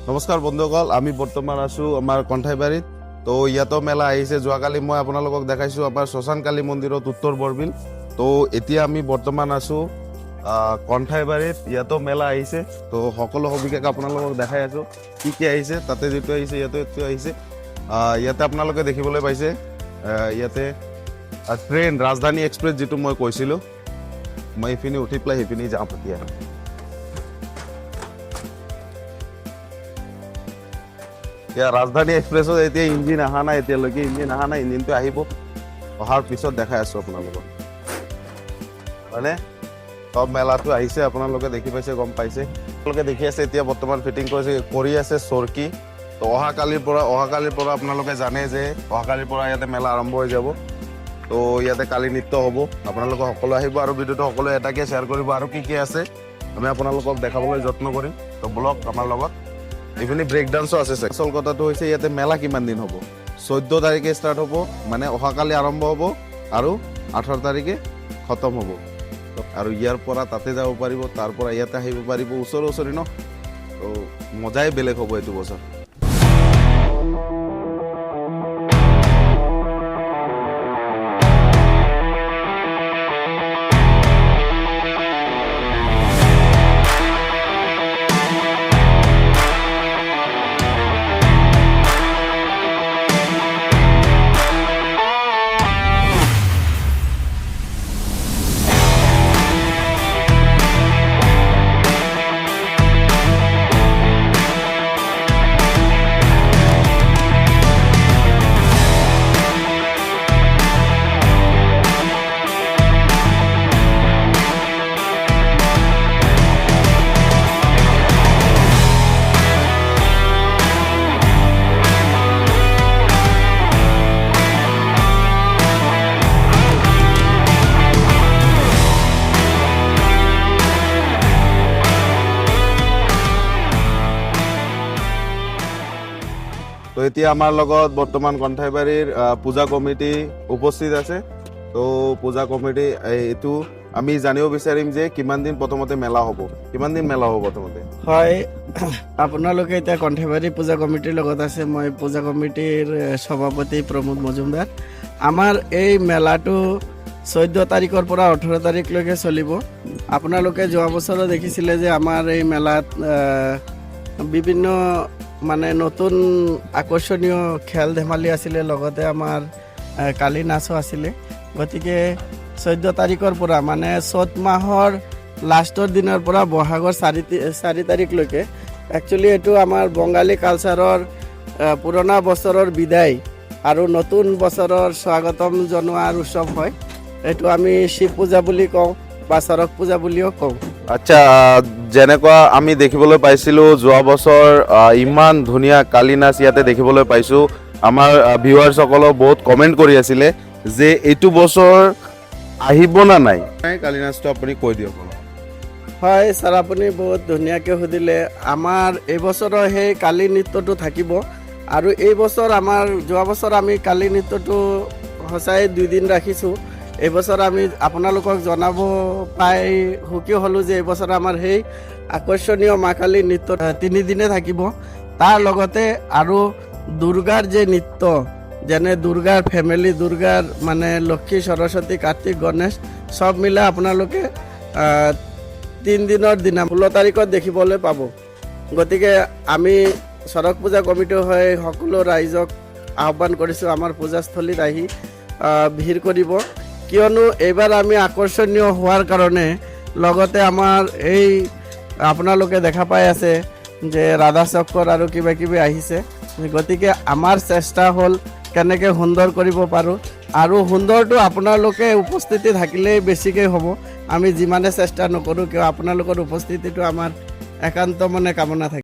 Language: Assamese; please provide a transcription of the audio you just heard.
নমস্কাৰ বন্ধুসকল, আমি বৰ্তমান আছো আমাৰ কণ্ঠাইবাৰীত। তো ইয়াতো মেলা আহিছে। যোৱাকালি মই আপোনালোকক দেখাইছোঁ আমাৰ শ্মশান কালী মন্দিৰত উত্তৰ বৰবিল। তো এতিয়া আমি বৰ্তমান আছো কণ্ঠাইবাৰীত। ইয়াতো মেলা আহিছে। তো সকলো সবিশেষ আপোনালোকক দেখাই আছো কি কি আহিছে। তাতে যিটো আহিছে ইয়াতে এইটো আহিছে। ইয়াতে আপোনালোকে দেখিবলৈ পাইছে ইয়াতে ট্ৰেইন ৰাজধানী এক্সপ্ৰেছ যিটো মই কৈছিলোঁ, মই এইপিনি উঠি পেলাই সেইপিনি যাম এতিয়া। ৰাজধানী এক্সপ্ৰেছত এতিয়া ইঞ্জিন অহা নাই, এতিয়ালৈকে ইঞ্জিন অহা নাই। ইঞ্জিনটো আহিব, অহাৰ পিছত দেখাই আছো আপোনালোকক। মানে চব মেলাটো আহিছে, আপোনালোকে দেখি পাইছে, গম পাইছে। আপোনালোকে দেখি আছে এতিয়া বৰ্তমান ফিটিং কৰি আছে চৰকি। তো অহাকালিৰ পৰা আপোনালোকে জানে যে অহাকালিৰ পৰা ইয়াতে মেলা আৰম্ভ হৈ যাব। তো ইয়াতে কালি নৃত্য হ'ব। আপোনালোকে সকলো আহিব আৰু ভিডিঅ'টো সকলোৱে এটাকে শ্বেয়াৰ কৰিব। আৰু কি কি আছে আমি আপোনালোকক দেখাবলৈ যত্ন কৰিম। তো ব্লগ আমাৰ লগত। এইপিনি ব্ৰেক ডান্সো আছে। আচল কথাটো হৈছে ইয়াতে মেলা কিমান দিন হ'ব। 14 তাৰিখে ষ্টাৰ্ট হ'ব, মানে অহাকালি আৰম্ভ হ'ব আৰু 18 তাৰিখে খতম হ'ব। আৰু ইয়াৰ পৰা তাতে যাব পাৰিব, তাৰ পৰা ইয়াতে আহিব পাৰিব, ওচৰি ন। তো মজাই বেলেগ হ'ব এইটো বছৰ। তো এতিয়া আমাৰ লগত বৰ্তমান কণ্ঠাইবাৰীৰ পূজা কমিটি উপস্থিত আছে। তো পূজা কমিটি এইটো আমি জানিব বিচাৰিম যে কিমান দিন প্ৰথমতে মেলা হ'ব, কিমান দিন মেলা হ'ব প্ৰথমতে। হয়, আপোনালোকে এতিয়া কণ্ঠাইবাৰী পূজা কমিটিৰ লগত আছে। মই পূজা কমিটিৰ সভাপতি প্ৰমোদ মজুমদাৰ। আমাৰ এই মেলাটো 14 তাৰিখৰ পৰা 18 তাৰিখলৈকে চলিব। আপোনালোকে যোৱা বছৰো দেখিছিলে যে আমাৰ এই মেলাত বিভিন্ন মানে নতুন আকৰ্ষণীয় খেল ধেমালি আছিলে, লগতে আমাৰ কালি নাচো আছিলে। গতিকে 14 তাৰিখৰ পৰা মানে চ'ত মাহৰ লাষ্টৰ দিনৰ পৰা বহাগৰ 4 তাৰিখলৈকে একচুৱেলি এইটো আমাৰ বঙালী কালচাৰৰ পুৰণা বছৰৰ বিদায় আৰু নতুন বছৰৰ স্বাগতম জনোৱাৰ উৎসৱ হয়। এইটো আমি শিৱ পূজা বুলি কওঁ বা চৰক পূজা বুলিও কওঁ। আচ্ছা, যেনেকুৱা আমি দেখিবলৈ পাইছিলোঁ যোৱা বছৰ ইমান ধুনীয়া কালি নাচ ইয়াতে দেখিবলৈ পাইছোঁ। আমাৰ ভিউৱাৰ্ছসকলেও বহুত কমেণ্ট কৰি আছিলে যে এইটো বছৰ আহিব না নাই কালি নাচটো, আপুনি কৈ দিয়ক। হয় ছাৰ, আপুনি বহুত ধুনীয়াকৈ সুধিলে। আমাৰ এইবছৰৰ সেই কালি নৃত্যটো থাকিব। আৰু এই বছৰ আমাৰ যোৱা বছৰ আমি কালি নৃত্যটো সঁচাই 2 দিন ৰাখিছোঁ। এইবছৰ আমি আপোনালোকক জনাব পাই সুখী হ'লোঁ যে এইবছৰ আমাৰ সেই আকৰ্ষণীয় মা কালী নৃত্য 3 দিনে থাকিব। তাৰ লগতে আৰু দুৰ্গাৰ যে নৃত্য, যেনে দুৰ্গাৰ ফেমিলি, দুৰ্গাৰ মানে লক্ষী, সৰস্বতী, কাৰ্তিক, গণেশ চব মিলাই আপোনালোকে 3 দিনৰ দিনা 16 তাৰিখত দেখিবলৈ পাব। গতিকে আমি চৰক পূজা কমিটিৰ হৈ সকলো ৰাইজক আহ্বান কৰিছোঁ আমাৰ পূজাস্থলীত আহি ভিৰ কৰিব। কিয়নো এইবাৰ আমি আকৰ্ষণীয় হোৱাৰ কাৰণে, লগতে আমাৰ এই আপোনালোকে দেখা পাই আছে যে ৰাধা চক্কৰ আৰু কিবা কিবি আহিছে। গতিকে আমাৰ চেষ্টা হ'ল কেনেকৈ সুন্দৰ কৰিব পাৰোঁ, আৰু সুন্দৰটো আপোনালোকে উপস্থিতি থাকিলেই বেছিকৈ হ'ব। আমি যিমানে চেষ্টা নকৰোঁ কিয় আপোনালোকৰ উপস্থিতিটো আমাৰ একান্ত মনে কামনা থাকে।